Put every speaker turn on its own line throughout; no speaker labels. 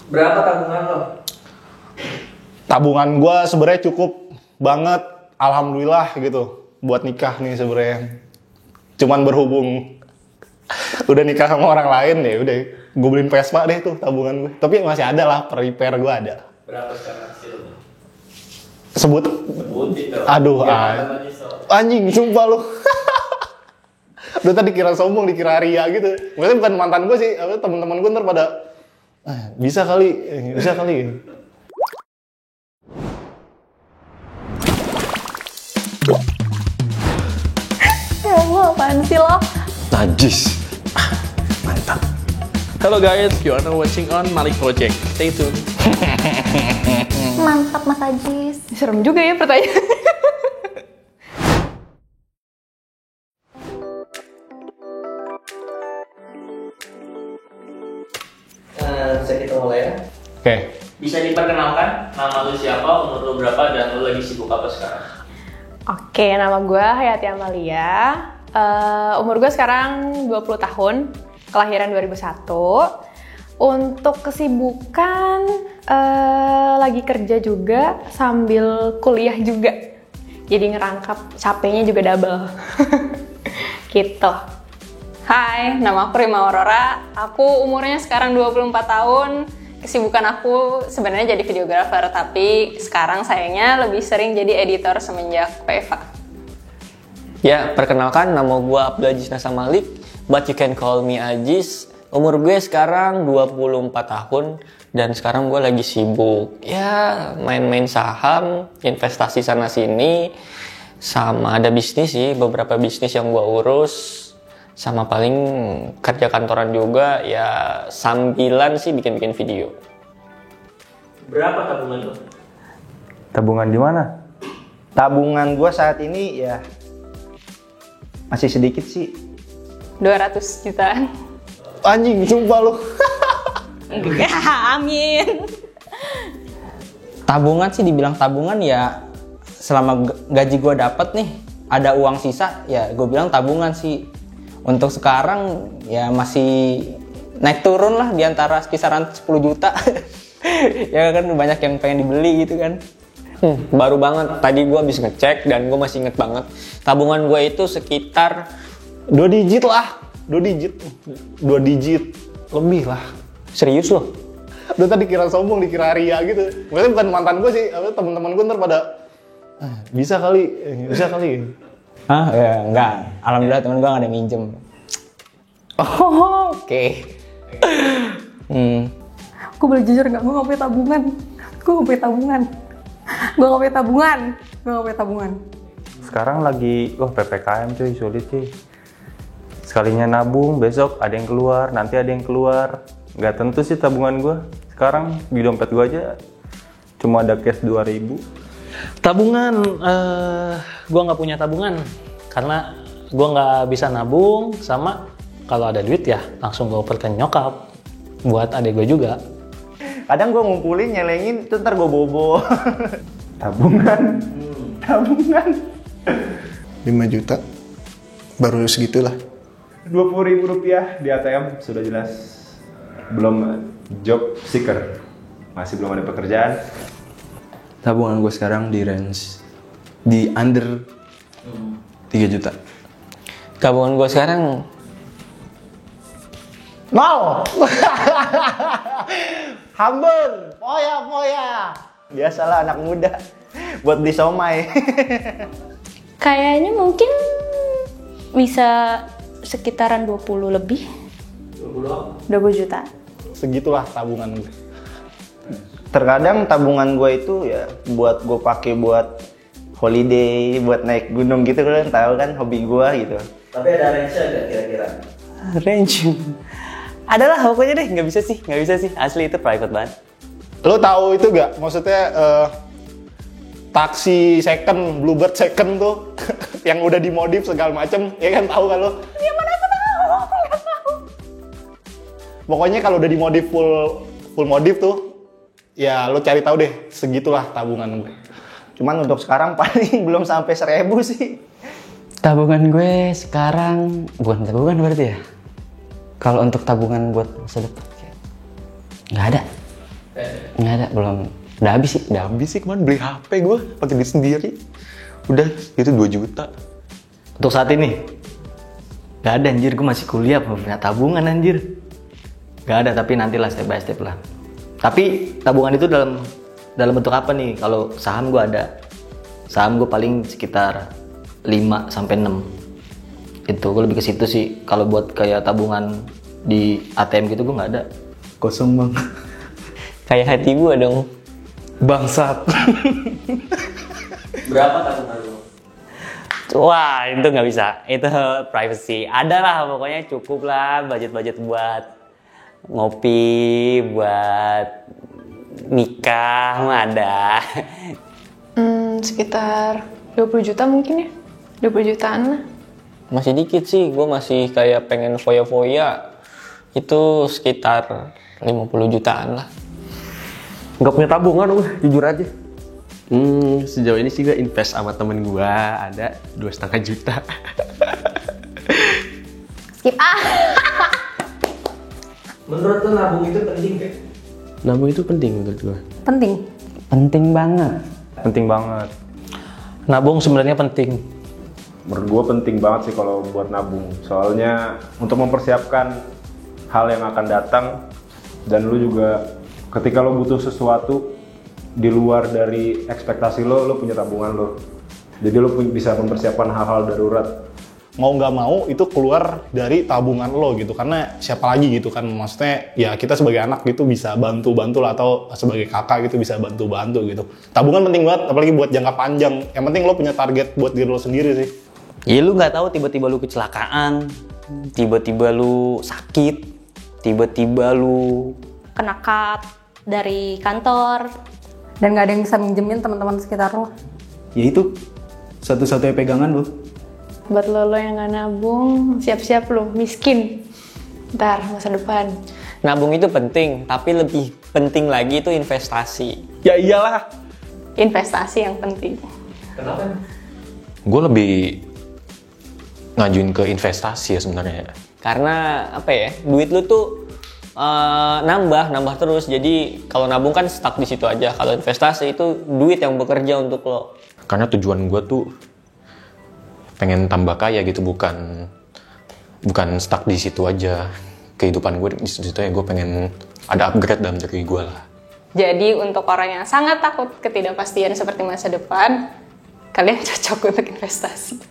Berapa tabungan lo?
Tabungan gue sebenarnya cukup banget, alhamdulillah gitu, buat nikah nih sebenarnya. Cuman berhubung udah nikah sama orang lain ya udah, gue beliin Vespa deh tuh tabungan gue. Tapi masih ada lah, repair gue ada.
Berapa sekarang hasilnya?
Sebutin
dong.
Aduh, anjing, sumpah lu. Udah tadi kira sombong, dikira ria gitu. Maksudnya bukan mantan gue sih, teman-teman gue ntar pada bisa kali.
Ya Allah, apaan sih lo?
Najis. Mantap.
Hello guys, you are now watching on Malik Project. Stay tuned.
Mantap Mas Ajis. Serem juga ya pertanyaan.
Bisa kita mulai ya?
Oke.
Bisa diperkenalkan nama lu siapa, umur lu berapa, dan lu lagi sibuk apa sekarang?
Oke, nama gue Hayati Amalia. Umur gue sekarang 20 tahun. Kelahiran 2001. Untuk kesibukan, lagi kerja juga sambil kuliah juga. Jadi ngerangkap capeknya juga double. Gitu. Hai, nama aku Rima Aurora. Aku umurnya sekarang 24 tahun. Kesibukan aku sebenarnya jadi videographer, tapi sekarang sayangnya lebih sering jadi editor semenjak PEVA.
Ya, perkenalkan nama gue Abdul Aziz Nasa Malik, but you can call me Aziz. Umur gue sekarang 24 tahun dan sekarang gue lagi sibuk. Ya, main-main saham, investasi sana sini, sama ada bisnis sih, beberapa bisnis yang gue urus. Sama paling kerja kantoran juga, ya sambilan sih bikin-bikin video.
Berapa tabungan lo?
Tabungan di mana? Tabungan gua saat ini ya masih sedikit sih.
200 jutaan.
Anjing, sumpah lu.
Enggak, amin.
Tabungan sih dibilang tabungan ya selama gaji gue dapet nih ada uang sisa ya gue bilang tabungan sih. Untuk sekarang ya masih naik turun lah di antara kisaran 10 juta. Ya kan banyak yang pengen dibeli gitu kan.
Baru banget, tadi gue habis ngecek dan gue masih inget banget. Tabungan gue itu sekitar
2 digit lah. 2 digit. Lebih lah.
Serius loh?
Udah tadi kira sombong, dikira ria gitu. Maksudnya bukan mantan gue sih, teman-teman gue ntar pada bisa kali.
Hah? Ya enggak. Alhamdulillah temen gue gak ada yang minjem.
Oh, oke.
Gue boleh jujur nggak? Gue nggak punya tabungan.
Sekarang lagi PPKM cuy, sulit cuy. Sekalinya nabung, besok ada yang keluar, nanti ada yang keluar. Nggak tentu sih tabungan gue. Sekarang di dompet gue aja cuma ada cash 2.000.
Tabungan, gue nggak punya tabungan karena gue nggak bisa nabung, sama kalau ada duit ya langsung gue oper ke nyokap buat adik gue juga.
Kadang gue ngumpulin, nyelengin, itu ntar gue bobo. Tabungan.
5 juta. Baru segitulah.
20.000 rupiah di ATM sudah jelas. Belum job seeker. Masih belum ada pekerjaan.
Tabungan gue sekarang di range di under 3 juta.
Tabungan gue sekarang
Nol. Humble. Poya.
Biasalah anak muda. Buat beli somai.
Kayaknya mungkin bisa sekitaran 20 lebih. 20 juta.
Segitulah tabungan gue.
Terkadang tabungan gue itu ya buat gue pakai buat holiday, buat naik gunung gitu kan, tahu kan hobi gue gitu.
Tapi ada range-nya nggak kira-kira?
range. Adalah pokoknya deh, nggak bisa sih. Asli itu private banget.
Lo tahu itu gak? Maksudnya taksi second, Bluebird second tuh yang udah dimodif segala macem, ya kan, tahu kan lo?
Ya mana aku tahu.
Pokoknya kalau udah dimodif full modif tuh, ya lo cari tahu deh, segitulah tabungan gue.
Cuman untuk sekarang paling belum sampai 1.000 sih.
Tabungan gue sekarang bukan tabungan berarti ya. Kalau untuk tabungan buat masa depan nggak ada.
Nggak ada, belum. Udah habis sih, udah.
Habis sih kemarin beli HP gue pakai duit sendiri. Udah itu 2 juta.
Untuk saat ini gak ada anjir, gue masih kuliah belum punya tabungan anjir. Gak ada, tapi nantilah step by step lah. Tapi tabungan itu dalam bentuk apa nih? Kalau saham gue ada. Saham gue paling sekitar 5 sampai 6. Itu gue lebih ke situ sih. Kalau buat kayak tabungan di ATM gitu gue nggak ada.
Kosong bang.
Kayak hati gue dong.
Bangsat.
Berapa tabungan lu?
Wah, itu nggak bisa. Itu privacy. Ada lah, pokoknya cukup lah budget-budget buat ngopi, buat nikah mah ada.
Sekitar 20 juta mungkin ya. 20 jutaan lah.
Masih dikit sih, gue masih kayak pengen foya-foya. Itu sekitar 50 jutaan lah.
Nggak punya tabungan gue, jujur aja.
Sejauh ini sih gue invest sama temen gue ada 2,5 juta.
Skip
Menurut lu nabung itu penting gak?
Nabung itu penting menurut gue.
Penting.
Penting banget.
Penting banget.
Nabung sebenarnya penting.
Menurut gue penting banget sih kalau buat nabung. Soalnya untuk mempersiapkan hal yang akan datang, dan lu juga ketika lo butuh sesuatu di luar dari ekspektasi lo punya tabungan lo. Jadi lo bisa mempersiapkan hal-hal darurat.
Mau nggak mau itu keluar dari tabungan lo gitu, karena siapa lagi gitu kan, maksudnya ya kita sebagai anak gitu bisa bantu-bantu lah, atau sebagai kakak gitu bisa bantu-bantu gitu. Tabungan penting banget, apalagi buat jangka panjang. Yang penting lo punya target buat diri lo sendiri sih.
Ya lu nggak tahu tiba-tiba lu kecelakaan, tiba-tiba lu sakit, tiba-tiba lu
kena cut dari kantor.
Dan nggak ada yang bisa minjemin teman-teman sekitar lo.
Ya itu satu-satunya pegangan lo.
Buat lo yang nggak nabung, siap-siap lo miskin. Ntar masa depan.
nabung itu penting, tapi lebih penting lagi itu investasi.
Ya iyalah.
Investasi yang penting.
Kenapa?
Gue lebih ngajuin ke investasi ya sebenarnya.
Karena apa ya, duit lu tuh nambah terus. Jadi kalau nabung kan stuck di situ aja. Kalau investasi itu duit yang bekerja untuk lo.
Karena tujuan gue tuh pengen tambah kaya gitu, bukan stuck di situ aja. Kehidupan gue di situ ya, gue pengen ada upgrade dalam diri gue lah.
Jadi untuk orang yang sangat takut ketidakpastian seperti masa depan, kalian cocok untuk investasi.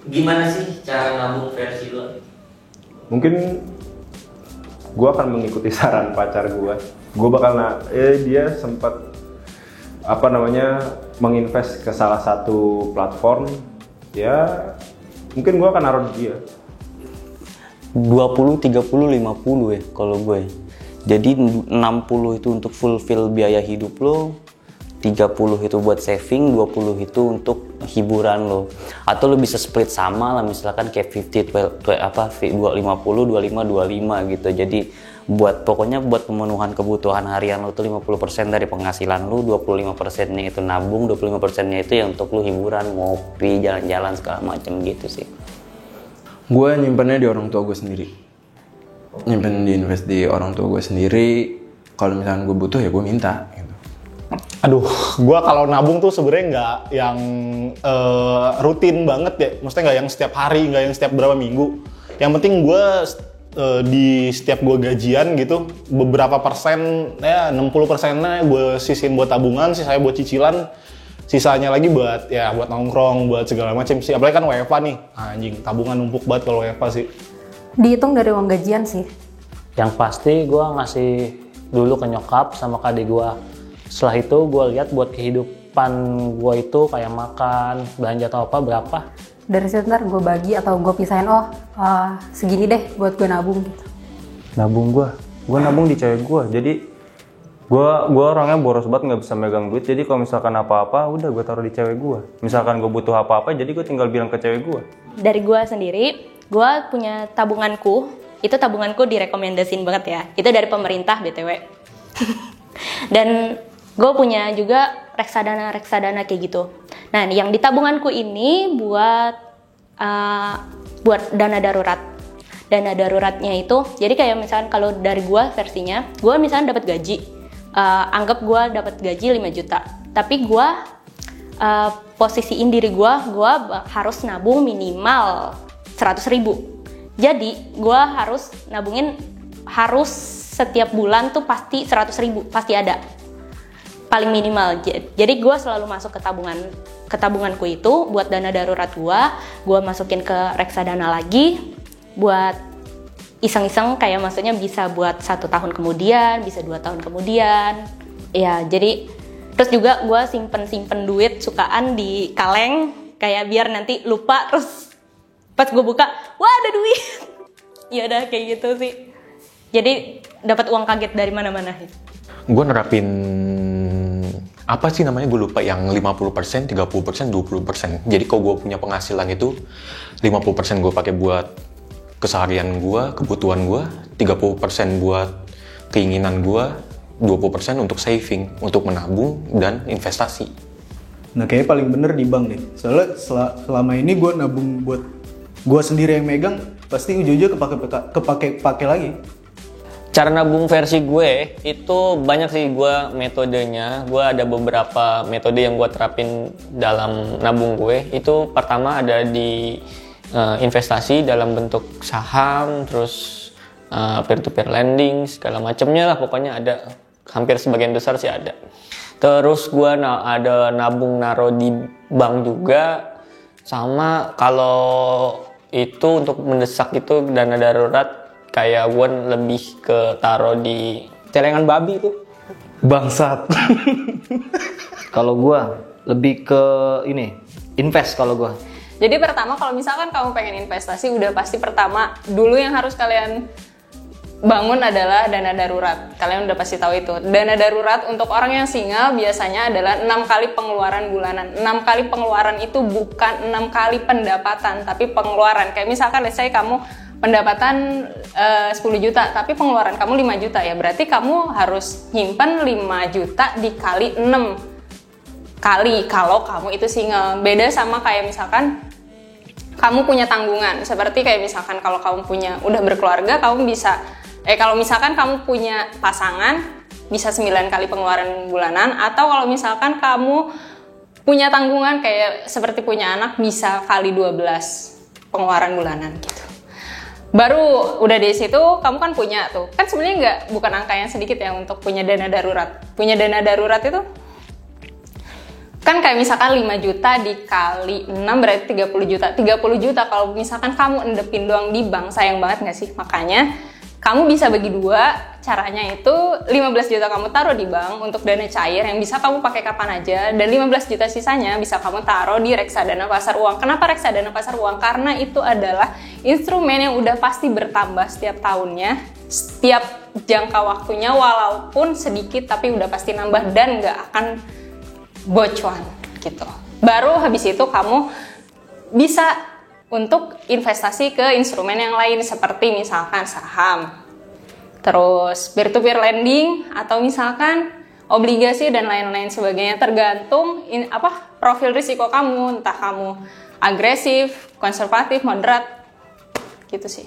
Gimana sih cara nabung versi lo?
Mungkin gue akan mengikuti saran pacar gue. Gue bakal dia sempat menginvest ke salah satu platform. Ya mungkin gue akan naruh dia
20, 30, 50 ya kalau gue. Jadi 60 itu untuk fulfill biaya hidup lo, 30 itu buat saving, 20 itu untuk hiburan lo. Atau lo bisa split sama lah, misalkan kayak 50, 50, 25, 25 gitu. Jadi pokoknya buat pemenuhan kebutuhan harian lo tuh 50% dari penghasilan lo, 25%-nya itu nabung, 25%-nya itu ya untuk lo hiburan, ngopi, jalan-jalan segala macam gitu sih.
Gue nyimpennya di orang tua gue sendiri. Nyimpen di invest di orang tua gue sendiri. Kalau misalnya gue butuh ya gue minta gitu.
Aduh, gue kalau nabung tuh sebenarnya nggak yang rutin banget ya. Maksudnya nggak yang setiap hari, nggak yang setiap berapa minggu. Yang penting gue di setiap gue gajian gitu, beberapa persen, ya 60%-nya gue sisihin buat tabungan, sisanya buat cicilan, sisanya lagi buat nongkrong, buat segala macam sih. Apalagi kan WFA nih, anjing tabungan numpuk banget kalau WFA sih.
Dihitung dari uang gajian sih.
Yang pasti gue ngasih dulu ke nyokap sama ke adik gue. Setelah itu gue lihat buat kehidupan gue itu kayak makan, belanja atau apa berapa.
Dari situ ntar gue bagi atau gue pisahin, segini deh buat gue nabung gitu.
Nabung gue nabung di cewek gue. Jadi gue orangnya boros banget, nggak bisa megang duit. Jadi kalau misalkan apa-apa udah gue taruh di cewek gue. Misalkan gue butuh apa-apa, jadi gue tinggal bilang ke cewek gue.
Dari gue sendiri, gue punya tabunganku. Itu tabunganku direkomendasin banget ya. Itu dari pemerintah BTW. Dan gue punya juga reksadana kayak gitu. Nah, yang di tabunganku ini buat dana darurat. Dana daruratnya itu, jadi kayak misalkan kalau dari gue versinya, gue misalkan dapat gaji. Anggap gue dapat gaji 5 juta, tapi gue posisiin diri gue harus nabung minimal 100.000. Jadi gue harus nabungin, harus setiap bulan tuh pasti 100.000 pasti ada, paling minimal. Jadi gue selalu masuk ke tabunganku itu buat dana darurat gue masukin ke reksadana lagi buat iseng-iseng, kayak maksudnya bisa buat 1 tahun kemudian, bisa 2 tahun kemudian. Ya, jadi terus juga gue simpen duit sukaan di kaleng, kayak biar nanti lupa, terus pas gue buka, wah ada duit. Ya udah kayak gitu sih. Jadi dapat uang kaget dari mana-mana.
Gue nerapin apa sih namanya, gue lupa, yang 50%, 30%, 20%. Jadi kalau gue punya penghasilan itu 50% gue pakai buat keseharian gue, kebutuhan gue, 30% buat keinginan gue, 20% untuk saving, untuk menabung dan investasi.
Nah kayaknya paling bener di bank deh. Soalnya selama ini gue nabung buat gue sendiri yang megang, pasti ujung-ujungnya kepake lagi.
Cara nabung versi gue itu banyak sih gue metodenya. Gue ada beberapa metode yang gue terapin dalam nabung gue. Itu pertama ada di investasi dalam bentuk saham, terus peer-to-peer lending, segala macamnya lah. Pokoknya ada, hampir sebagian besar sih ada. Terus gue ada nabung naro di bank juga. Sama kalau itu untuk mendesak itu dana darurat, kayak gue lebih ke taro di
celengan babi tuh.
Bangsat. Kalau gue lebih ke ini, invest kalau gue.
Jadi pertama kalau misalkan kamu pengen investasi, udah pasti pertama dulu yang harus kalian bangun adalah dana darurat. Kalian udah pasti tahu itu. Dana darurat untuk orang yang single biasanya adalah 6 kali pengeluaran bulanan. 6 kali pengeluaran itu bukan 6 kali pendapatan, tapi pengeluaran. Kayak misalkan let's say kamu pendapatan 10 juta, tapi pengeluaran kamu 5 juta ya. Berarti kamu harus nyimpen 5 juta dikali 6 kali kalau kamu itu single. Beda sama kayak misalkan kamu punya tanggungan. Seperti kayak misalkan kalau kamu udah berkeluarga, kamu bisa kalau misalkan kamu punya pasangan bisa 9 kali pengeluaran bulanan, atau kalau misalkan kamu punya tanggungan kayak seperti punya anak bisa kali 12 pengeluaran bulanan gitu. Baru udah di situ kamu kan punya tuh. Kan sebenarnya bukan angka yang sedikit ya untuk punya dana darurat. Punya dana darurat itu kan kayak misalkan 5 juta dikali 6 berarti 30 juta. 30 juta kalau misalkan kamu endepin doang di bank, sayang banget gak sih? Makanya kamu bisa bagi 2, caranya itu 15 juta kamu taruh di bank untuk dana cair yang bisa kamu pakai kapan aja, dan 15 juta sisanya bisa kamu taruh di reksadana pasar uang. Kenapa reksadana pasar uang? Karena itu adalah instrumen yang udah pasti bertambah setiap tahunnya, setiap jangka waktunya, walaupun sedikit tapi udah pasti nambah dan gak akan bocuan gitu. Baru habis itu kamu bisa untuk investasi ke instrumen yang lain seperti misalkan saham, terus peer-to-peer lending, atau misalkan obligasi dan lain-lain sebagainya, tergantung profil risiko kamu, entah kamu agresif, konservatif, moderat gitu sih.